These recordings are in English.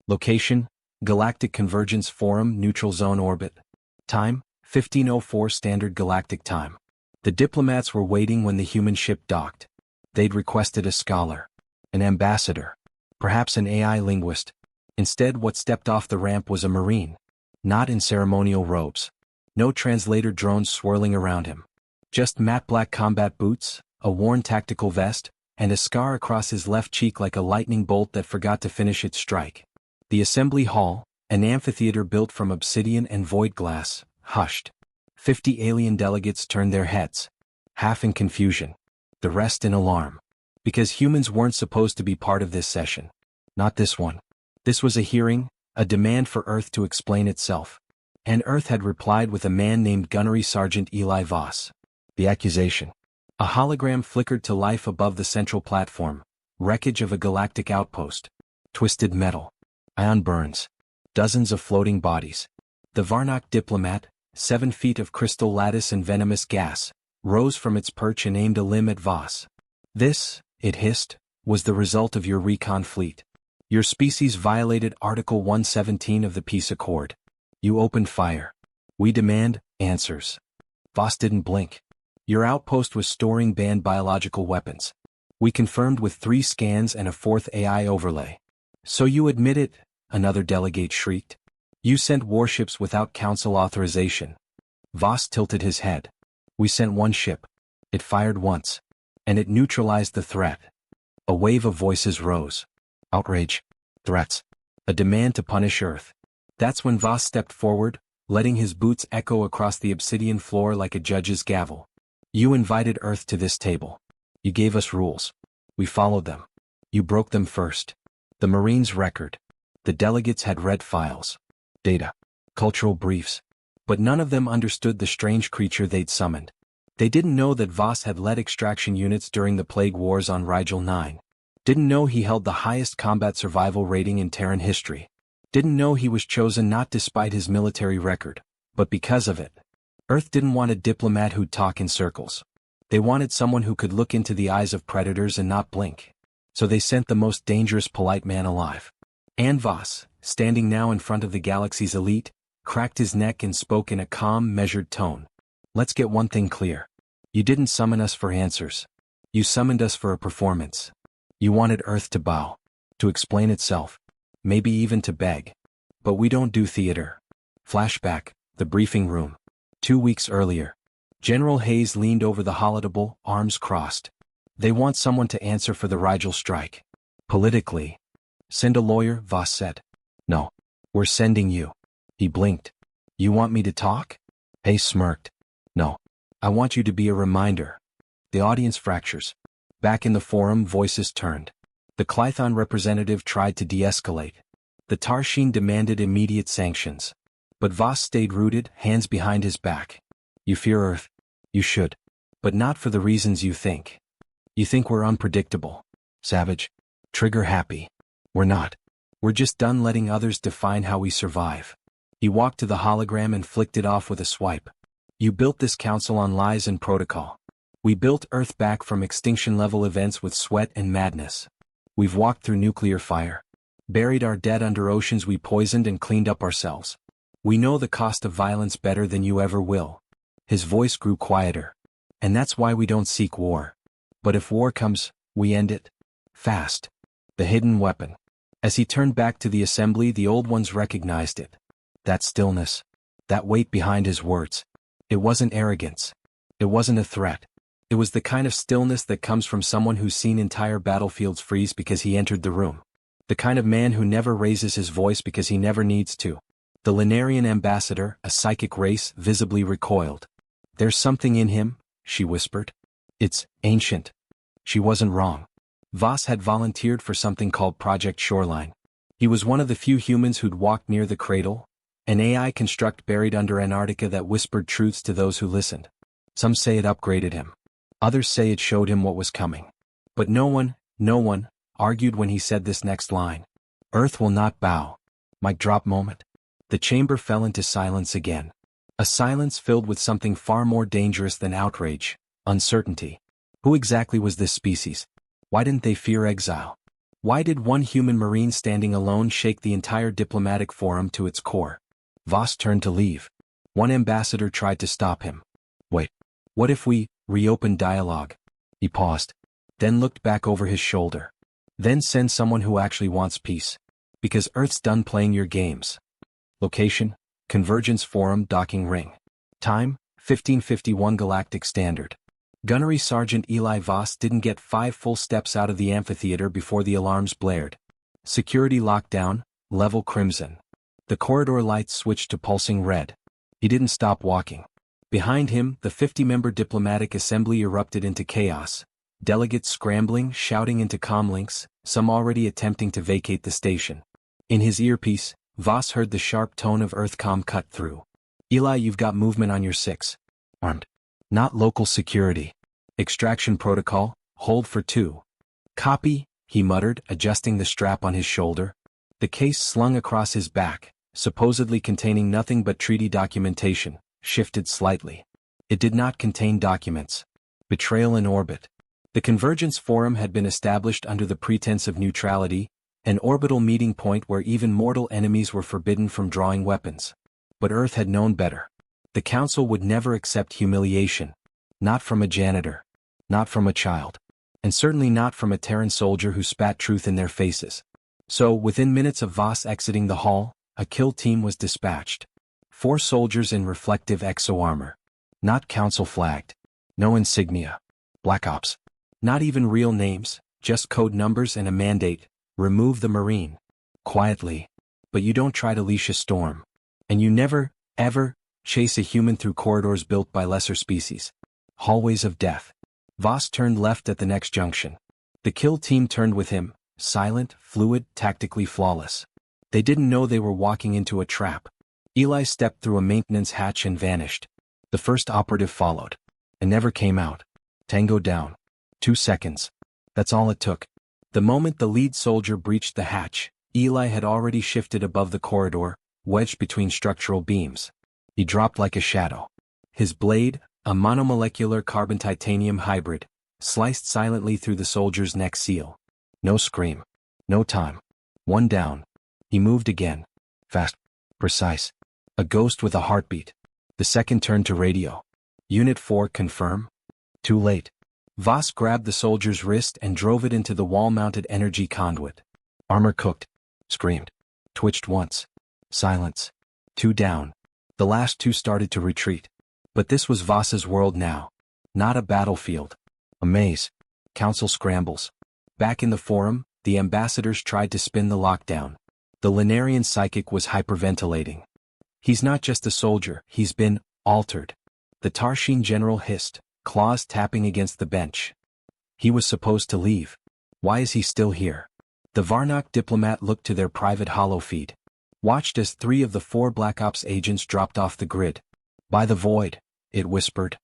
Location: Galactic Convergence Forum, Neutral Zone Orbit. Time: 1504 Standard Galactic Time. The diplomats were waiting when the human ship docked. They'd requested a scholar, an ambassador, perhaps an AI linguist. Instead, what stepped off the ramp was a Marine. Not in ceremonial robes. No translator drones swirling around him. Just matte black combat boots, a worn tactical vest, and a scar across his left cheek like a lightning bolt that forgot to finish its strike. The assembly hall, an amphitheater built from obsidian and void glass, hushed. 50 alien delegates turned their heads, half in confusion, the rest in alarm. Because humans weren't supposed to be part of this session. Not this one. This was a hearing, a demand for Earth to explain itself. And Earth had replied with a man named Gunnery Sergeant Eli Voss. The accusation. A hologram flickered to life above the central platform, wreckage of a galactic outpost. Twisted metal. Ion burns. Dozens of floating bodies. The Varnock diplomat, 7 feet of crystal lattice and venomous gas, rose from its perch and aimed a limb at Voss. This, it hissed, was the result of your recon fleet. Your species violated Article 117 of the Peace Accord. You opened fire. We demand answers. Voss didn't blink. Your outpost was storing banned biological weapons. We confirmed with 3 scans and a 4th AI overlay. So you admit it, another delegate shrieked. You sent warships without council authorization. Voss tilted his head. We sent 1 ship. It fired once. And it neutralized the threat. A wave of voices rose. Outrage. Threats. A demand to punish Earth. That's when Voss stepped forward, letting his boots echo across the obsidian floor like a judge's gavel. You invited Earth to this table. You gave us rules. We followed them. You broke them first. The Marines' record. The delegates had read files. Data. Cultural briefs. But none of them understood the strange creature they'd summoned. They didn't know that Voss had led extraction units during the Plague Wars on Rigel 9. Didn't know he held the highest combat survival rating in Terran history. Didn't know he was chosen not despite his military record, but because of it. Earth didn't want a diplomat who'd talk in circles. They wanted someone who could look into the eyes of predators and not blink. So they sent the most dangerous polite man alive. And Voss, standing now in front of the galaxy's elite, cracked his neck and spoke in a calm, measured tone. Let's get one thing clear. You didn't summon us for answers. You summoned us for a performance. You wanted Earth to bow, to explain itself, maybe even to beg. But we don't do theater. Flashback, the briefing room. 2 weeks earlier. General Hayes leaned over the holotable, arms crossed. They want someone to answer for the Rigel strike. Politically. Send a lawyer, Voss said. No. We're sending you. He blinked. You want me to talk? Hayes smirked. No. I want you to be a reminder. The audience fractures. Back in the forum, voices turned. The Clython representative tried to de-escalate. The Tarsheen demanded immediate sanctions. But Voss stayed rooted, hands behind his back. You fear Earth. You should. But not for the reasons you think. You think we're unpredictable. Savage. Trigger happy. We're not. We're just done letting others define how we survive. He walked to the hologram and flicked it off with a swipe. You built this council on lies and protocol. We built Earth back from extinction-level events with sweat and madness. We've walked through nuclear fire. Buried our dead under oceans we poisoned and cleaned up ourselves. We know the cost of violence better than you ever will. His voice grew quieter. And that's why we don't seek war. But if war comes, we end it. Fast. The hidden weapon. As he turned back to the assembly, the old ones recognized it. That stillness. That weight behind his words. It wasn't arrogance. It wasn't a threat. It was the kind of stillness that comes from someone who's seen entire battlefields freeze because he entered the room. The kind of man who never raises his voice because he never needs to. The Linarian ambassador, a psychic race, visibly recoiled. There's something in him, she whispered. It's ancient. She wasn't wrong. Voss had volunteered for something called Project Shoreline. He was one of the few humans who'd walked near the cradle, an AI construct buried under Antarctica that whispered truths to those who listened. Some say it upgraded him. Others say it showed him what was coming. But no one, argued when he said this next line. Earth will not bow. Mic drop moment. The chamber fell into silence again. A silence filled with something far more dangerous than outrage, uncertainty. Who exactly was this species? Why didn't they fear exile? Why did one human marine standing alone shake the entire diplomatic forum to its core? Voss turned to leave. One ambassador tried to stop him. Wait, what if we reopen dialogue? He paused, then looked back over his shoulder. Then send someone who actually wants peace. Because Earth's done playing your games. Location, Convergence Forum docking ring. Time, 1551 Galactic Standard. Gunnery Sergeant Eli Voss didn't get 5 full steps out of the amphitheater before the alarms blared. Security lockdown, level crimson. The corridor lights switched to pulsing red. He didn't stop walking. Behind him, the 50-member diplomatic assembly erupted into chaos. Delegates scrambling, shouting into comlinks, some already attempting to vacate the station. In his earpiece, Voss heard the sharp tone of Earthcom cut through. Eli, you've got movement on your 6. Armed. Not local security. Extraction protocol, hold for 2. Copy, he muttered, adjusting the strap on his shoulder. The case slung across his back, supposedly containing nothing but treaty documentation, shifted slightly. It did not contain documents. Betrayal in orbit. The Convergence Forum had been established under the pretense of neutrality, an orbital meeting point where even mortal enemies were forbidden from drawing weapons. But Earth had known better. The Council would never accept humiliation. Not from a janitor. Not from a child. And certainly not from a Terran soldier who spat truth in their faces. So, within minutes of Voss exiting the hall, a kill team was dispatched. 4 soldiers in reflective exo-armor. Not Council flagged. No insignia. Black Ops. Not even real names, just code numbers and a mandate. Remove the Marine. Quietly. But you don't try to leash a storm. And you never, ever, chase a human through corridors built by lesser species. Hallways of death. Voss turned left at the next junction. The kill team turned with him, silent, fluid, tactically flawless. They didn't know they were walking into a trap. Eli stepped through a maintenance hatch and vanished. The first operative followed. And never came out. Tango down. 2 seconds. That's all it took. The moment the lead soldier breached the hatch, Eli had already shifted above the corridor, wedged between structural beams. He dropped like a shadow. His blade, a monomolecular carbon-titanium hybrid, sliced silently through the soldier's neck seal. No scream. No time. 1 down. He moved again. Fast. Precise. A ghost with a heartbeat. The second turned to radio. Unit 4 confirm? Too late. Voss grabbed the soldier's wrist and drove it into the wall-mounted energy conduit. Armor cooked. Screamed. Twitched once. Silence. 2 down. The last 2 started to retreat. But this was Voss's world now. Not a battlefield. A maze. Council scrambles. Back in the forum, the ambassadors tried to spin the lockdown. The Linarian psychic was hyperventilating. He's not just a soldier, he's been altered. The Tarshian general hissed, claws tapping against the bench. He was supposed to leave. Why is he still here? The Varnock diplomat looked to their private holofeed. Watched as 3 of the 4 Black Ops agents dropped off the grid. By the void, it whispered.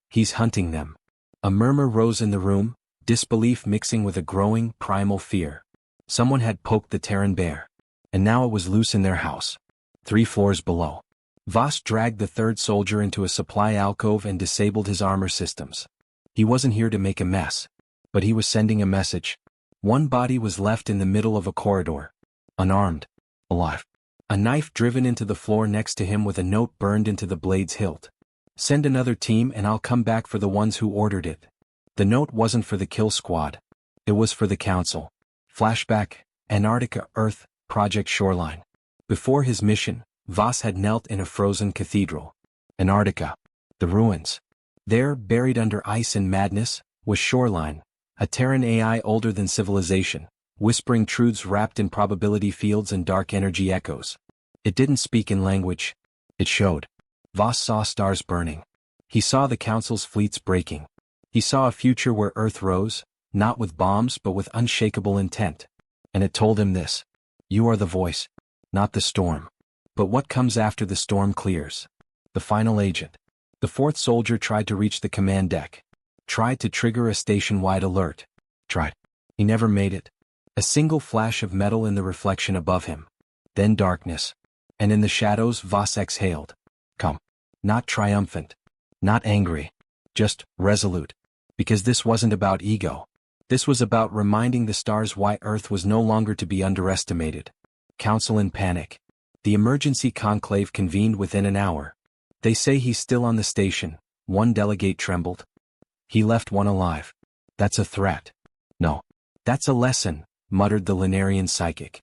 He's hunting them. A murmur rose in the room, disbelief mixing with a growing, primal fear. Someone had poked the Terran bear. And now it was loose in their house. 3 floors below. Voss dragged the 3rd soldier into a supply alcove and disabled his armor systems. He wasn't here to make a mess. But he was sending a message. One body was left in the middle of a corridor. Unarmed. Alive. A knife driven into the floor next to him with a note burned into the blade's hilt. Send another team and I'll come back for the ones who ordered it. The note wasn't for the kill squad. It was for the Council. Flashback, Antarctica, Earth, Project Shoreline. Before his mission, Voss had knelt in a frozen cathedral. Antarctica. The ruins. There, buried under ice and madness, was Shoreline, a Terran AI older than civilization, whispering truths wrapped in probability fields and dark energy echoes. It didn't speak in language. It showed. Voss saw stars burning. He saw the Council's fleets breaking. He saw a future where Earth rose, not with bombs but with unshakable intent. And it told him this. You are the voice, not the storm. But what comes after the storm clears? The final agent. The 4th soldier tried to reach the command deck. Tried to trigger a station-wide alert. Tried. He never made it. A single flash of metal in the reflection above him. Then darkness. And in the shadows Voss exhaled. Come. Not triumphant. Not angry. Just resolute. Because this wasn't about ego. This was about reminding the stars why Earth was no longer to be underestimated. Council in panic. The emergency conclave convened within an hour. They say he's still on the station, one delegate trembled. He left one alive. That's a threat. No. That's a lesson, muttered the Lunarian psychic.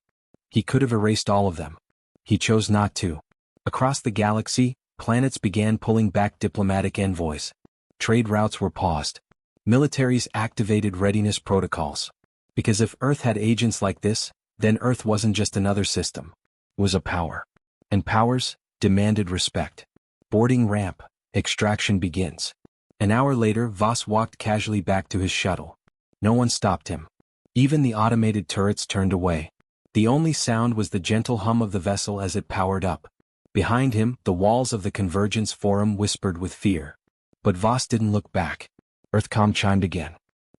He could have erased all of them. He chose not to. Across the galaxy, planets began pulling back diplomatic envoys. Trade routes were paused. Militaries activated readiness protocols. Because if Earth had agents like this, then Earth wasn't just another system. It was a power. And powers demanded respect. Boarding ramp, extraction begins. An hour later, Voss walked casually back to his shuttle. No one stopped him. Even the automated turrets turned away. The only sound was the gentle hum of the vessel as it powered up. Behind him, the walls of the Convergence Forum whispered with fear. But Voss didn't look back. Earthcom chimed again.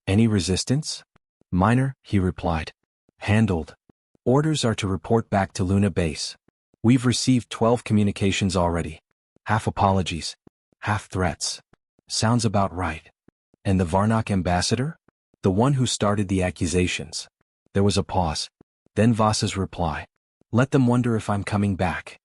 Any resistance? Minor, he replied. Handled. Orders are to report back to Luna Base. We've received 12 communications already. Half apologies. Half threats. Sounds about right. And the Varnock ambassador? The one who started the accusations. There was a pause. Then Voss's reply. Let them wonder if I'm coming back.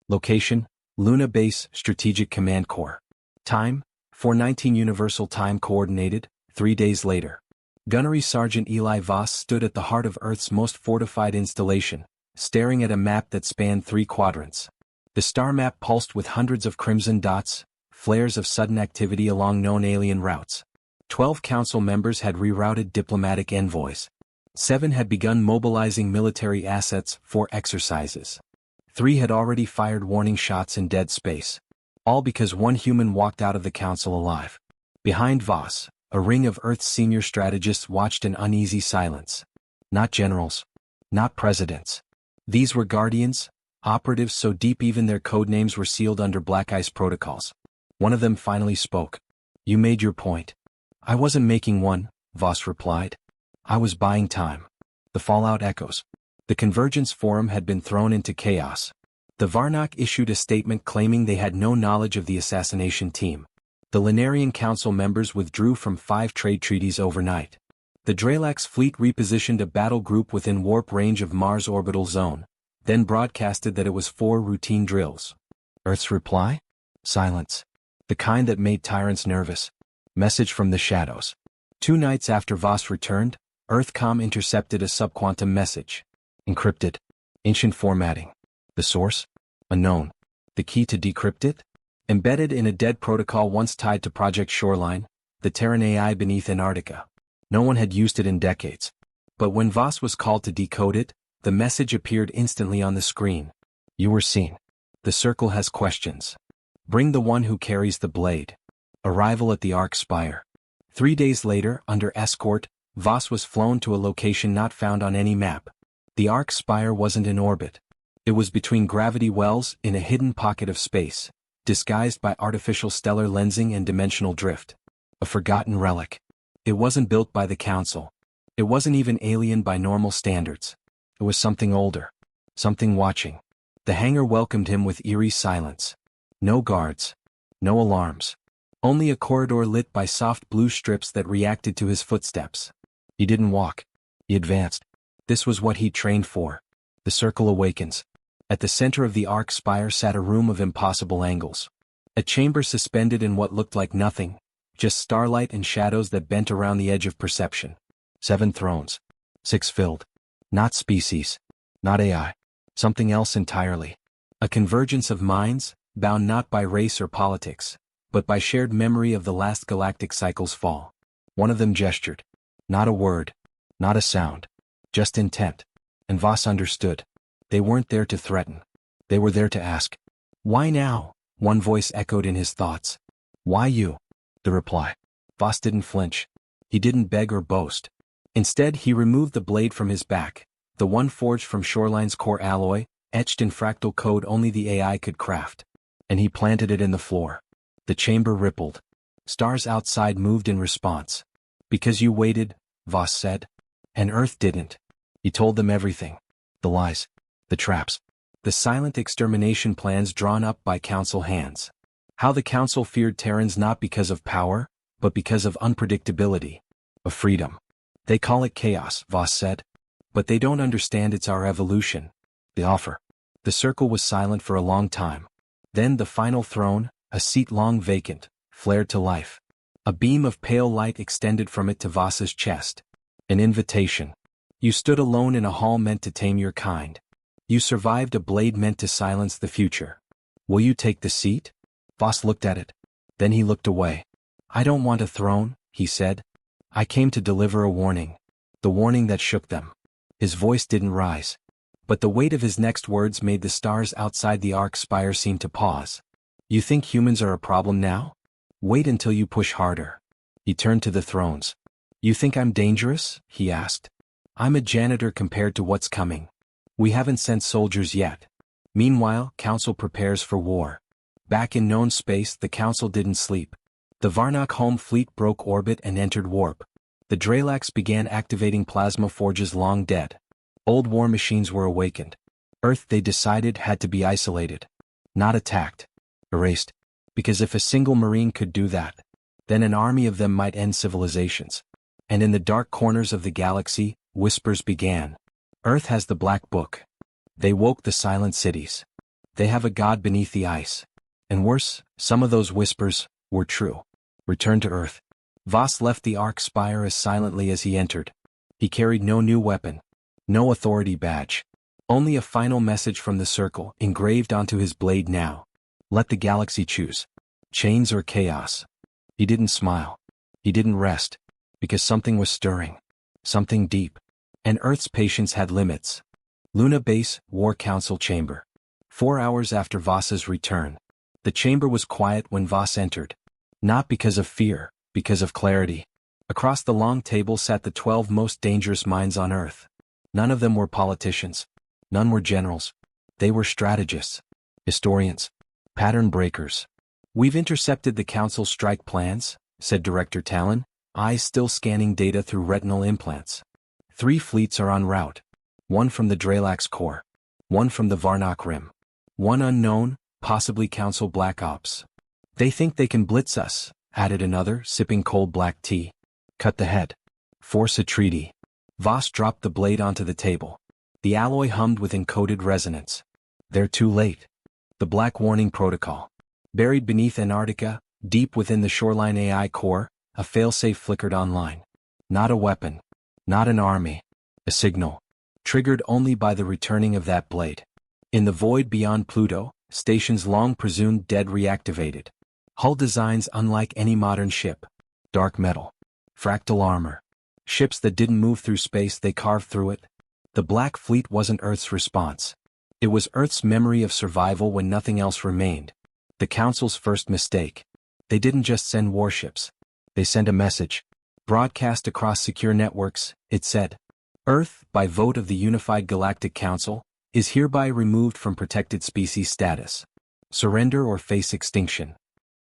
Location, Luna Base Strategic Command Corps. Time, 4:19 Universal Time Coordinated, 3 days later. Gunnery Sergeant Eli Voss stood at the heart of Earth's most fortified installation, staring at a map that spanned 3 quadrants. The star map pulsed with hundreds of crimson dots, flares of sudden activity along known alien routes. 12 council members had rerouted diplomatic envoys. 7 had begun mobilizing military assets for exercises. 3 had already fired warning shots in dead space. All because one human walked out of the council alive. Behind Voss, a ring of Earth's senior strategists watched in uneasy silence. Not generals. Not presidents. These were guardians, operatives so deep even their codenames were sealed under black ice protocols. One of them finally spoke. You made your point. I wasn't making one, Voss replied. I was buying time. The fallout echoes. The Convergence Forum had been thrown into chaos. The Varnock issued a statement claiming they had no knowledge of the assassination team. The Lunarian Council members withdrew from 5 trade treaties overnight. The Dralax fleet repositioned a battle group within warp range of Mars' orbital zone, then broadcasted that it was 4 routine drills. Earth's reply? Silence. The kind that made tyrants nervous. Message from the shadows. 2 nights after Voss returned, Earthcom intercepted a subquantum message. Encrypted. Ancient formatting. The source? Unknown. The key to decrypt it? Embedded in a dead protocol once tied to Project Shoreline, the Terran AI beneath Antarctica. No one had used it in decades. But when Voss was called to decode it, the message appeared instantly on the screen. You were seen. The Circle has questions. Bring the one who carries the blade. Arrival at the Arc Spire. 3 days later, under escort, Voss was flown to a location not found on any map. The Arc Spire wasn't in orbit. It was between gravity wells in a hidden pocket of space, disguised by artificial stellar lensing and dimensional drift. A forgotten relic. It wasn't built by the Council. It wasn't even alien by normal standards. It was something older. Something watching. The hangar welcomed him with eerie silence. No guards. No alarms. Only a corridor lit by soft blue strips that reacted to his footsteps. He didn't walk. He advanced. This was what he trained for. The Circle awakens. At the center of the Arc Spire sat a room of impossible angles. A chamber suspended in what looked like nothing, just starlight and shadows that bent around the edge of perception. 7 thrones. 6 filled. Not species. Not AI. Something else entirely. A convergence of minds, bound not by race or politics, but by shared memory of the last galactic cycle's fall. One of them gestured. Not a word. Not a sound. Just intent. And Voss understood. They weren't there to threaten. They were there to ask. Why now? One voice echoed in his thoughts. Why you? The reply. Voss didn't flinch. He didn't beg or boast. Instead, he removed the blade from his back, the one forged from Shoreline's core alloy, etched in fractal code only the AI could craft. And he planted it in the floor. The chamber rippled. Stars outside moved in response. Because you waited, Voss said. And Earth didn't. He told them everything. The lies. The traps. The silent extermination plans drawn up by Council hands. How the Council feared Terrans not because of power, but because of unpredictability. Of freedom. They call it chaos, Voss said. But they don't understand it's our evolution. The offer. The circle was silent for a long time. Then the final throne, a seat long vacant, flared to life. A beam of pale light extended from it to Voss's chest. An invitation. You stood alone in a hall meant to tame your kind. You survived a blade meant to silence the future. Will you take the seat? Voss looked at it. Then he looked away. I don't want a throne, he said. I came to deliver a warning. The warning that shook them. His voice didn't rise. But the weight of his next words made the stars outside the arc spire seem to pause. You think humans are a problem now? Wait until you push harder. He turned to the thrones. You think I'm dangerous? He asked. I'm a janitor compared to what's coming. We haven't sent soldiers yet. Meanwhile, Council prepares for war. Back in known space, the Council didn't sleep. The Varnock home fleet broke orbit and entered warp. The Dralax began activating plasma forges long dead. Old war machines were awakened. Earth, they decided, had to be isolated. Not attacked. Erased. Because if a single Marine could do that, then an army of them might end civilizations. And in the dark corners of the galaxy, whispers began. Earth has the Black Book. They woke the silent cities. They have a god beneath the ice. And worse, some of those whispers were true. Return to Earth. Voss left the arc spire as silently as he entered. He carried no new weapon. No authority badge. Only a final message from the circle engraved onto his blade now. Let the galaxy choose. Chains or chaos. He didn't smile. He didn't rest. Because something was stirring. Something deep. And Earth's patience had limits. Luna Base, War Council Chamber. 4 hours after Voss's return. The chamber was quiet when Voss entered. Not because of fear, because of clarity. Across the long table sat the 12 most dangerous minds on Earth. None of them were politicians. None were generals. They were strategists. Historians. Pattern breakers. We've intercepted the Council's strike plans, said Director Talon, eyes still scanning data through retinal implants. 3 fleets are en route. 1 from the Dralax Core. 1 from the Varnock Rim. 1 unknown, possibly Council Black Ops. They think they can blitz us, added another, sipping cold black tea. Cut the head. Force a treaty. Voss dropped the blade onto the table. The alloy hummed with encoded resonance. They're too late. The Black Warning Protocol. Buried beneath Antarctica, deep within the Shoreline AI core, a failsafe flickered online. Not a weapon. Not an army. A signal. Triggered only by the returning of that blade. In the void beyond Pluto, stations long presumed dead reactivated. Hull designs unlike any modern ship. Dark metal. Fractal armor. Ships that didn't move through space, they carved through it. The Black Fleet wasn't Earth's response. It was Earth's memory of survival when nothing else remained. The Council's first mistake. They didn't just send warships. They sent a message. Broadcast across secure networks, it said. Earth, by vote of the Unified Galactic Council, is hereby removed from protected species status. Surrender or face extinction.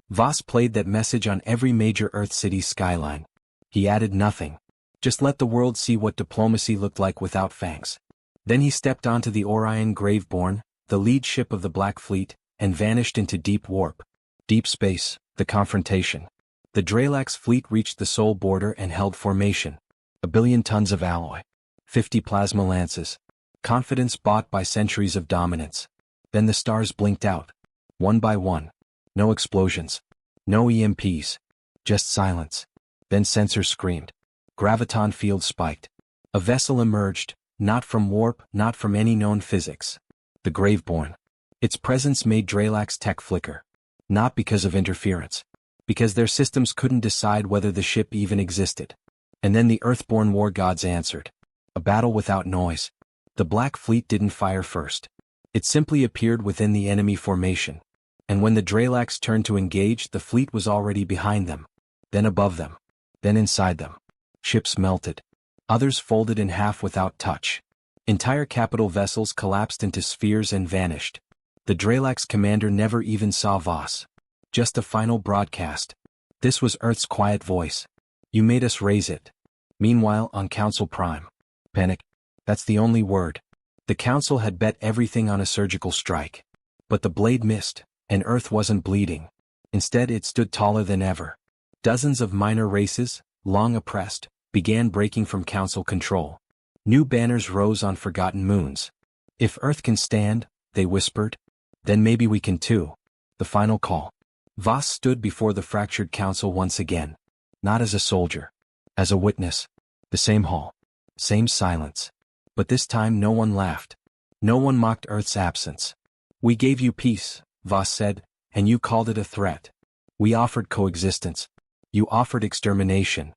Voss played that message on every major Earth city's skyline. He added nothing. Just let the world see what diplomacy looked like without fangs. Then he stepped onto the Orion Graveborn, the lead ship of the Black Fleet, and vanished into deep warp. Deep space, the confrontation. The Dralax fleet reached the Sol border and held formation. 1 billion tons of alloy. 50 plasma lances. Confidence bought by centuries of dominance. Then the stars blinked out. One by one. No explosions. No EMPs. Just silence. Then sensors screamed. Graviton field spiked. A vessel emerged, not from warp, not from any known physics. The Graveborn. Its presence made Dralax tech flicker. Not because of interference. Because their systems couldn't decide whether the ship even existed. And then the Earthborn war gods answered. A battle without noise. The Black Fleet didn't fire first. It simply appeared within the enemy formation. And when the Dralax turned to engage, the fleet was already behind them. Then above them. Then inside them. Ships melted. Others folded in half without touch. Entire capital vessels collapsed into spheres and vanished. The Dralax commander never even saw Voss. Just a final broadcast. This was Earth's quiet voice. You made us raise it. Meanwhile, on Council Prime. Panic. That's the only word. The Council had bet everything on a surgical strike. But the blade missed, and Earth wasn't bleeding. Instead, it stood taller than ever. Dozens of minor races, long oppressed, began breaking from Council control. New banners rose on forgotten moons. If Earth can stand, they whispered, then maybe we can too. The final call. Voss stood before the fractured Council once again. Not as a soldier. As a witness. The same hall. Same silence. But this time no one laughed. No one mocked Earth's absence. We gave you peace, Voss said, and you called it a threat. We offered coexistence. You offered extermination.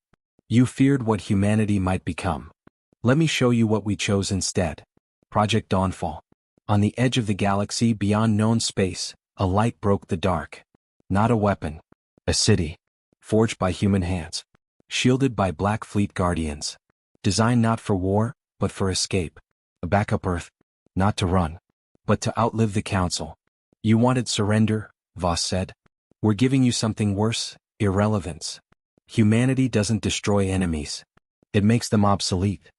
You feared what humanity might become. Let me show you what we chose instead. Project Dawnfall. On the edge of the galaxy beyond known space, a light broke the dark. Not a weapon. A city. Forged by human hands. Shielded by Black Fleet guardians. Designed not for war, but for escape. A backup Earth. Not to run, but to outlive the Council. You wanted surrender, Voss said. We're giving you something worse, irrelevance. Humanity doesn't destroy enemies. It makes them obsolete.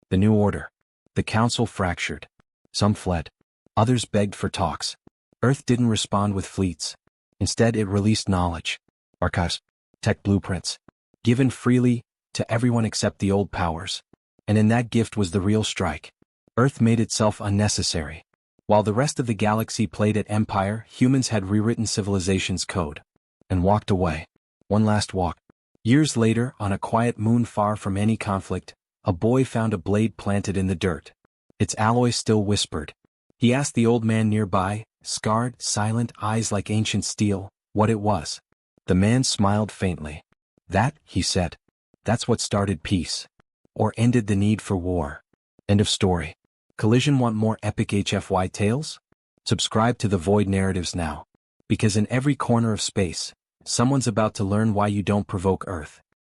The new order. The Council fractured. Some fled. Others begged for talks. Earth didn't respond with fleets. Instead it released knowledge. Archives. Tech blueprints. Given freely, to everyone except the old powers. And in that gift was the real strike. Earth made itself unnecessary. While the rest of the galaxy played at Empire, humans had rewritten civilization's code. And walked away. One last walk. Years later, on a quiet moon far from any conflict, a boy found a blade planted in the dirt. Its alloy still whispered. He asked the old man nearby, scarred, silent, eyes like ancient steel, what it was. The man smiled faintly. That, he said. That's what started peace. Or ended the need for war. End of story. Collision want more epic HFY tales? Subscribe to the Void Narratives now. Because in every corner of space, someone's about to learn why you don't provoke Earth.